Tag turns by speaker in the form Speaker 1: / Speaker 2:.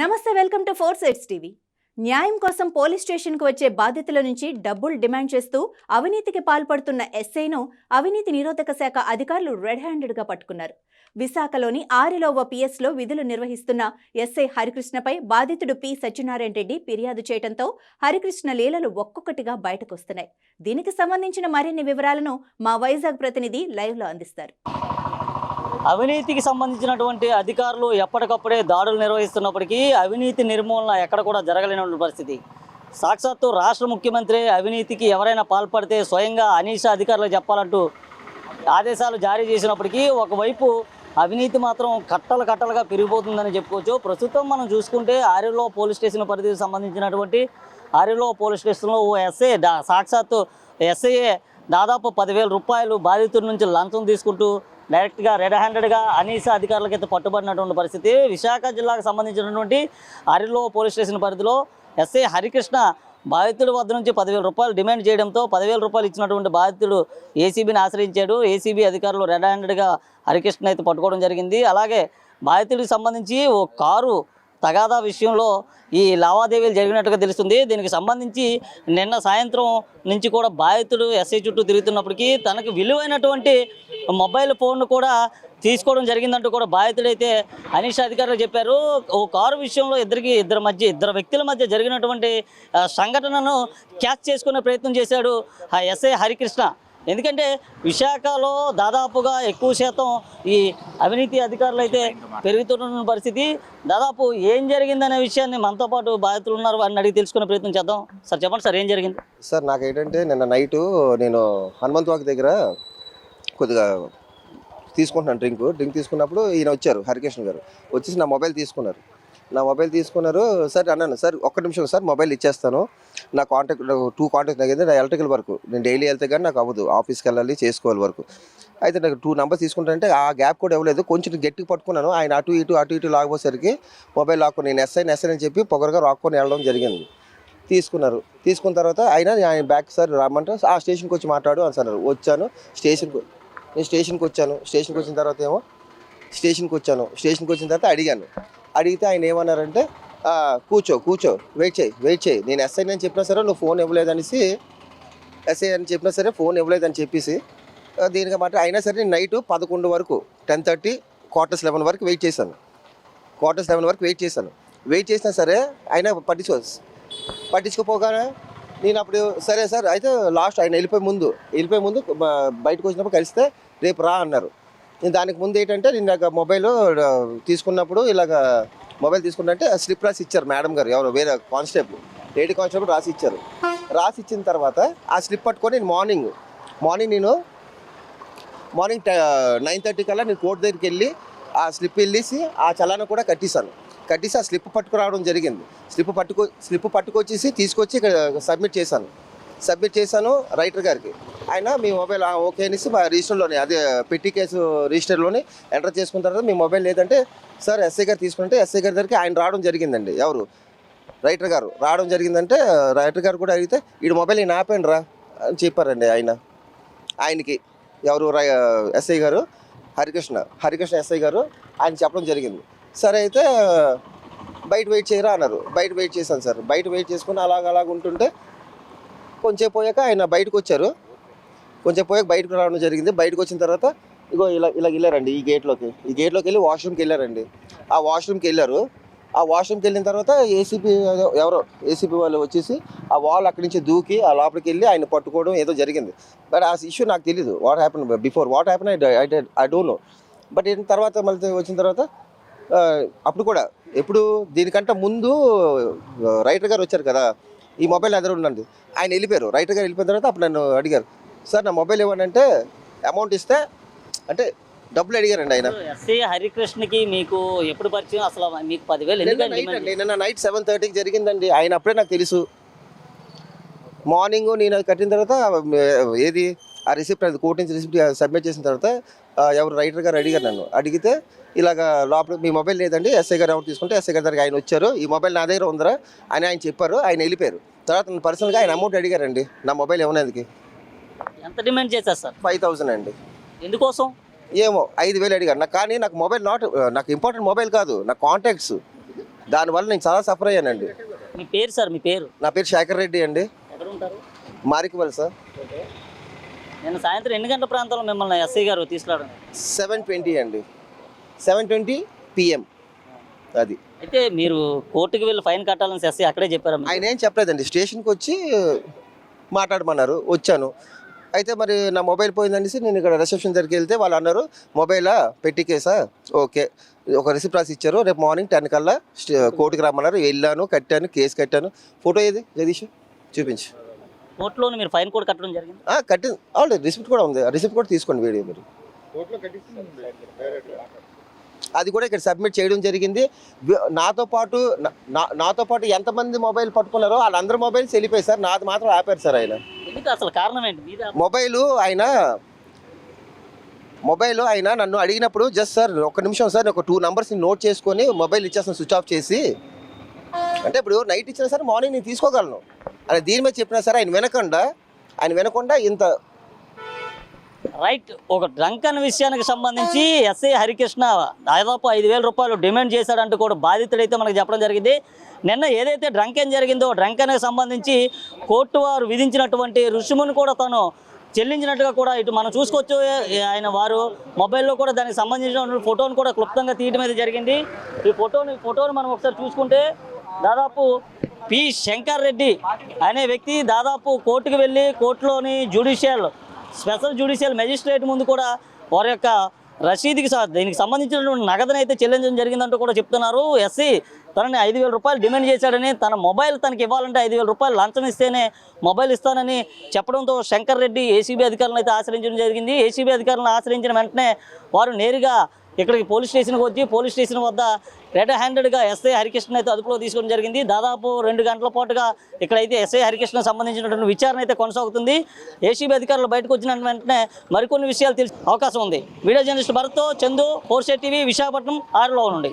Speaker 1: నమస్తే, welcome to 4 sides TV. న్యాయం కోసం పోలీస్ స్టేషన్కు వచ్చే బాధితుల నుంచి డబ్బులు డిమాండ్ చేస్తూ అవినీతికి పాల్పడుతున్న ఎస్ఐను అవినీతి నిరోధక శాఖ అధికారులు రెడ్ హ్యాండెడ్గా పట్టుకున్నారు. విశాఖలోని ఆరిలోవ పిఎస్లో విధులు నిర్వహిస్తున్న ఎస్ఐ హరికృష్ణపై బాధితుడు పి సత్యనారాయణ రెడ్డి ఫిర్యాదు చేయడంతో హరికృష్ణ లీలలు ఒక్కొక్కటిగా బయటకొస్తున్నాయి. దీనికి సంబంధించిన మరిన్ని వివరాలను మా వైజాగ్ ప్రతినిధి లైవ్లో అందిస్తారు.
Speaker 2: అవినీతికి సంబంధించినటువంటి అధికారులు ఎప్పటికప్పుడే దాడులు నిర్వహిస్తున్నప్పటికీ అవినీతి నిర్మూలన ఎక్కడ కూడా జరగలేని పరిస్థితి. సాక్షాత్తు రాష్ట్ర ముఖ్యమంత్రి అవినీతికి ఎవరైనా పాల్పడితే స్వయంగా అనీషా అధికారులు చెప్పాలంటూ ఆదేశాలు జారీ చేసినప్పటికీ ఒకవైపు అవినీతి మాత్రం కట్టలుగా పెరిగిపోతుందని చెప్పుకోవచ్చు. ప్రస్తుతం మనం చూసుకుంటే ఆరిలో పోలీస్ స్టేషన్ పరిధికి సంబంధించినటువంటి ఆరిలో పోలీస్ స్టేషన్లో ఓ ఎస్ఐ సాక్షాత్తు ఎస్ఐఏ దాదాపు 10,000 రూపాయలు బాధితుల నుంచి లంచం తీసుకుంటూ డైరెక్ట్గా రెడ్ హ్యాండెడ్గా అనీసా అధికారులకైతే పట్టుబడినటువంటి పరిస్థితి. విశాఖ జిల్లాకు సంబంధించినటువంటి ఆరిలో పోలీస్ స్టేషన్ పరిధిలో ఎస్ఐ హరికృష్ణ బాధితుడి వద్ద నుంచి 10,000 రూపాయలు డిమాండ్ చేయడంతో 10,000 రూపాయలు ఇచ్చినటువంటి బాధితుడు ఏసీబీని ఆశ్రయించాడు. ఏసీబీ అధికారులు రెడ్ హ్యాండెడ్గా హరికృష్ణ అయితే పట్టుకోవడం జరిగింది. అలాగే బాధితుడికి సంబంధించి ఓ కారు తగాదా విషయంలో ఈ లావాదేవీలు జరిగినట్టుగా తెలుస్తుంది. దీనికి సంబంధించి నిన్న సాయంత్రం నుంచి కూడా బాధితుడు ఎస్ఐ చుట్టూ తిరుగుతున్నప్పటికీ తనకు విలువైనటువంటి మొబైల్ ఫోన్ను కూడా తీసుకోవడం జరిగిందంటూ కూడా బాధితుడైతే అనీషా అధికారులు చెప్పారు. ఓ కారు విషయంలో ఇద్దరు వ్యక్తుల మధ్య జరిగినటువంటి సంఘటనను క్యాచ్ చేసుకునే ప్రయత్నం చేశాడు ఆ ఎస్ఐ హరికృష్ణ. ఎందుకంటే విశాఖలో దాదాపుగా ఎక్కువ శాతం ఈ అవినీతి అధికారులు అయితే పెరుగుతున్న పరిస్థితి. దాదాపు ఏం జరిగిందనే విషయాన్ని మనతో పాటు బాధితులు ఉన్నారు, వారిని అడిగి తెలుసుకునే ప్రయత్నం చేద్దాం. సార్ చెప్పండి సార్, ఏం జరిగింది?
Speaker 3: సార్ నాకేంటంటే నిన్న నైటు నేను హనుమంత్ వాక్ దగ్గర కొద్దిగా తీసుకుంటున్నాను డ్రింక్ తీసుకున్నప్పుడు ఈయన వచ్చారు, హరికృష్ణ గారు వచ్చేసి నా మొబైల్ తీసుకున్నారు. సార్ అన్నాను, సార్ ఒక్క నిమిషం సార్ మొబైల్ ఇచ్చేస్తాను, నా కాంటాక్ట్ 2 కాంటాక్ట్ తగ్గింది, నా ఎలక్ట్రికల్ వర్క్ నేను డైలీ వెళ్తే కానీ నాకు అవ్వదు, ఆఫీస్కి వెళ్ళాలి చేసుకోవాలి వర్క్. అయితే నాకు 2 నెంబర్స్ తీసుకుంటానంటే ఆ గ్యాప్ కూడా ఇవ్వలేదు, కొంచెం గట్టిగా పట్టుకున్నాను. ఆయన అటు ఇటు లాగపోసరికి మొబైల్ లాక్కొని నేను ఎస్ఐ అని చెప్పి పొగరగా రాక్కొని వెళ్ళడం జరిగింది. తీసుకున్న తర్వాత ఆయన బ్యాక్ సార్ రమ్మంటే ఆ స్టేషన్కి వచ్చి మాట్లాడు అని సార్. వచ్చాను నేను స్టేషన్కి వచ్చాను. స్టేషన్కి వచ్చిన తర్వాత అడిగితే ఆయన ఏమన్నారంటే కూర్చో వెయిట్ చేయి నేను ఎస్ఐ అని చెప్పినా సరే నువ్వు ఫోన్ ఇవ్వలేదనేసి ఎస్ఐ అని చెప్పినా సరే ఫోన్ ఇవ్వలేదని చెప్పేసి దీనికి మాట అయినా సరే నేను నైట్ 11 వరకు 10:30 11 వరకు వెయిట్ చేశాను. వెయిట్ చేసినా సరే ఆయన పట్టించుకోపోగానే నేను అప్పుడు సరే సార్ అయితే లాస్ట్ ఆయన వెళ్ళిపోయే ముందు బయటకు వచ్చినప్పుడు కలిస్తే రేపు రా అన్నారు. నేను దానికి ముందు ఏంటంటే నేను మొబైల్ తీసుకున్నప్పుడు మొబైల్ తీసుకున్నట్టే స్లిప్ రాసి ఇచ్చారు మేడం గారు, ఎవరు వేరే లేడీ కానిస్టేబుల్ రాసి ఇచ్చిన తర్వాత ఆ స్లిప్ పట్టుకొని నేను మార్నింగ్ 9:30 కల్లా నేను కోర్టు దగ్గరికి వెళ్ళి ఆ స్లిప్ వెళ్ళేసి ఆ చలానా కూడా కట్టేసి ఆ స్లిప్ పట్టుకురావడం జరిగింది. స్లిప్ పట్టుకొచ్చేసి తీసుకొచ్చి ఇక్కడ సబ్మిట్ చేశాను రైటర్ గారికి. ఆయన మీ మొబైల్ ఓకే అనేసి మా రిజిస్టర్లోనే అదే పెట్టి కేసు రిజిస్టర్లోనే ఎంటర్ చేసుకున్న తర్వాత మీ మొబైల్ లేదంటే సార్ ఎస్ఐ గారు తీసుకుంటే ఎస్ఐ గారి దగ్గరికి ఆయన రావడం జరిగిందండి. ఎవరు రైటర్ గారు రావడం జరిగిందంటే రైటర్ గారు కూడా అడిగితే ఈ మొబైల్ నేను ఆపాను రా అని చెప్పారండి. ఆయనకి ఎవరు ఎస్ఐ గారు హరికృష్ణ ఎస్ఐ గారు ఆయన చెప్పడం జరిగింది. సరే అయితే బయట వెయిట్ చేయరా అన్నారు. బయట వెయిట్ చేశాను సార్. బయట వెయిట్ చేసుకుని అలాగ ఉంటుంటే కొంచెం పోయాక ఆయన బయటకు వచ్చారు. బయటకు రావడం జరిగింది. బయటకు వచ్చిన తర్వాత ఇగో ఇలా వెళ్ళారండి ఈ గేట్లోకి వెళ్ళి వాష్రూమ్కి వెళ్ళారండి. ఆ వాష్రూమ్కి వెళ్ళిన తర్వాత ఏసీపీ వాళ్ళు వచ్చేసి ఆ వాల్ అక్కడి నుంచి దూకి ఆ లోపలికి వెళ్ళి ఆయన పట్టుకోవడం ఏదో జరిగింది. బట్ ఆ ఇష్యూ నాకు తెలీదు. What happen I don't know. But తర్వాత మళ్ళీ వచ్చిన తర్వాత అప్పుడు కూడా ఎప్పుడు దీనికంటే ముందు రైటర్ గారు వచ్చారు కదా, ఈ మొబైల్ ఎదురు ఉండండి, ఆయన వెళ్ళిపోయారు. రైటర్ గారు వెళ్ళిపోయిన తర్వాత అప్పుడు నన్ను అడిగారు, సార్ నా మొబైల్ ఇవ్వండి అంటే అమౌంట్ ఇస్తే అంటే డబ్బులు అడిగారండి ఆయన.
Speaker 2: ఎస్ఐ హరికృష్ణకి మీకు ఎప్పుడు పరిచయం? అసలు మీకు 10,000
Speaker 3: నిన్న నైట్ 7:30కి జరిగిందండి. ఆయన అప్పుడే నాకు తెలుసు. మార్నింగ్ నేను కట్టిన తర్వాత ఏది ఆ రిసిప్ట్ అది కోర్టు నుంచి రిసిప్ట్ సబ్మిట్ చేసిన తర్వాత ఎవరు రైటర్ గారు అడిగారు నన్ను. అడిగితే ఇలాగ లోపల మీ మొబైల్ లేదండి, ఎస్ఐ గారు అమౌంట్ తీసుకుంటే ఎస్ఐ గారి దగ్గర ఆయన వచ్చారు, ఈ మొబైల్ నా దగ్గర ఉందరా అని ఆయన చెప్పారు. ఆయన వెళ్ళిపోయారు. తర్వాత పర్సనల్గా ఆయన అమౌంట్ అడిగారండి నా మొబైల్ ఇవ్వడానికి.
Speaker 2: ఎంత డిమాండ్ చేశారు సార్?
Speaker 3: 5,000 అండి.
Speaker 2: ఎందుకోసం
Speaker 3: ఏమో 5,000 అడిగారు నాకు. కానీ నాకు మొబైల్ నాకు ఇంపార్టెంట్ మొబైల్ కాదు, నా కాంటాక్ట్స్ దానివల్ల నేను చాలా సఫర్ అయ్యానండి.
Speaker 2: మీ పేరు సార్, మీ పేరు?
Speaker 3: నా పేరు శేఖర్ రెడ్డి అండి,
Speaker 2: ఎక్కడ ఉంటారు?
Speaker 3: మారికవల్ సార్.
Speaker 2: నేను సాయంత్రం ఎన్ని గంటల ప్రాంతంలో మిమ్మల్ని ఎస్ఐ గారు తీసుకురావడం?
Speaker 3: 7:20 అండి, 7:20 PM. అది
Speaker 2: అయితే మీరు కోర్టుకు వెళ్ళి ఫైన్ కట్టాలని ఎస్ఐ అక్కడే చెప్పారా మీకు?
Speaker 3: ఆయన ఏం చెప్పలేదండి, స్టేషన్కి వచ్చి మాట్లాడమన్నారు, వచ్చాను. అయితే మరి నా మొబైల్ పోయిందనేసి నేను ఇక్కడ రిసెప్షన్ దగ్గరికి వెళ్తే వాళ్ళు అన్నారు మొబైలా పెట్టి కేసా, ఓకే ఒక రిసిప్ట్ రాసి ఇచ్చారు, రేపు మార్నింగ్ 10 కల్లా కోర్టుకి రమ్మన్నారు. వెళ్ళాను, కట్టాను, కేసు కట్టాను. ఫోటో ఏది జగదీష్ చూపించి.
Speaker 2: కోర్టులోనే మీరు ఫైన్ కూడా కట్టడం జరిగింది?
Speaker 3: కట్టి ఆల్రెడీ రిసిప్ట్ కూడా ఉంది, ఆ రిసిప్ట్ కూడా తీసుకోండి వీడియో మీరు. అది కూడా ఇక్కడ సబ్మిట్ చేయడం జరిగింది. నాతో పాటు ఎంతమంది మొబైల్ పట్టుకున్నారో వాళ్ళందరూ మొబైల్స్ వెళ్ళిపోయాయి సార్, నాది మాత్రం ఆపారు సార్. ఆయన
Speaker 2: ఎందుకు అసలు కారణం ఏంటి?
Speaker 3: మొబైల్ ఆయన నన్ను అడిగినప్పుడు జస్ట్ సార్ ఒక నిమిషం సార్, ఒక 2 numbers నోట్ చేసుకొని మొబైల్ ఇచ్చేస్తాను స్విచ్ ఆఫ్ చేసి అంటే, ఇప్పుడు నైట్ ఇచ్చినా సరే మార్నింగ్ నేను తీసుకోగలను అని దీని మీద చెప్పినా సరే ఆయన వినకుండా ఇంత
Speaker 2: రైట్. ఒక డ్రంకన్ విషయానికి సంబంధించి ఎస్ఐ హరికృష్ణ దాదాపు 5,000 రూపాయలు డిమాండ్ చేశాడంటూ కూడా బాధితుడైతే మనకు చెప్పడం జరిగింది. నిన్న ఏదైతే డ్రంకన్ జరిగిందో డ్రంకన్కి సంబంధించి కోర్టు వారు విధించినటువంటి రుసుమును కూడా తను చెల్లించినట్టుగా కూడా ఇటు మనం చూసుకోవచ్చు. ఆయన వారు మొబైల్లో కూడా దానికి సంబంధించిన ఫోటోను కూడా క్లుప్తంగా తీయడం అయితే జరిగింది. ఈ ఫోటోను మనం ఒకసారి చూసుకుంటే దాదాపు పి శంకర్ రెడ్డి అనే వ్యక్తి దాదాపు కోర్టుకు వెళ్ళి కోర్టులోని స్పెషల్ జ్యుడిషియల్ మెజిస్ట్రేట్ ముందు కూడా వారి యొక్క రసీదుకి దీనికి సంబంధించినటువంటి నగదునైతే చెల్లించడం జరిగిందంటూ కూడా చెప్తున్నారు. ఎస్సీ తనని 5,000 రూపాయలు డిమాండ్ చేశాడని, తన మొబైల్ తనకి ఇవ్వాలంటే 5,000 రూపాయలు లంచం ఇస్తేనే మొబైల్ ఇస్తానని చెప్పడంతో శంకర్ రెడ్డి ఏసీబీ అధికారులను అయితే ఆశ్రయించడం జరిగింది. ఏసీబీ అధికారులను ఆశ్రయించిన వెంటనే వారు నేరుగా ఇక్కడికి పోలీస్ స్టేషన్కి వచ్చి పోలీస్ స్టేషన్ వద్ద రెడ్ హ్యాండెడ్గా ఎస్ఐ హరికృష్ణ అయితే అదుపులో తీసుకోవడం జరిగింది. దాదాపు 2 గంటల పాటుగా ఇక్కడైతే ఎస్ఐ హరికృష్ణ సంబంధించినటువంటి విచారణ అయితే కొనసాగుతుంది. ఏసీబీ అధికారులు బయటకు వచ్చిన వెంటనే మరికొన్ని విషయాలు తెలిసే అవకాశం ఉంది. వీడియో జర్నలిస్ట్ భరత్తో చందు, 4 టీవీ, విశాఖపట్నం 6లో నుండి.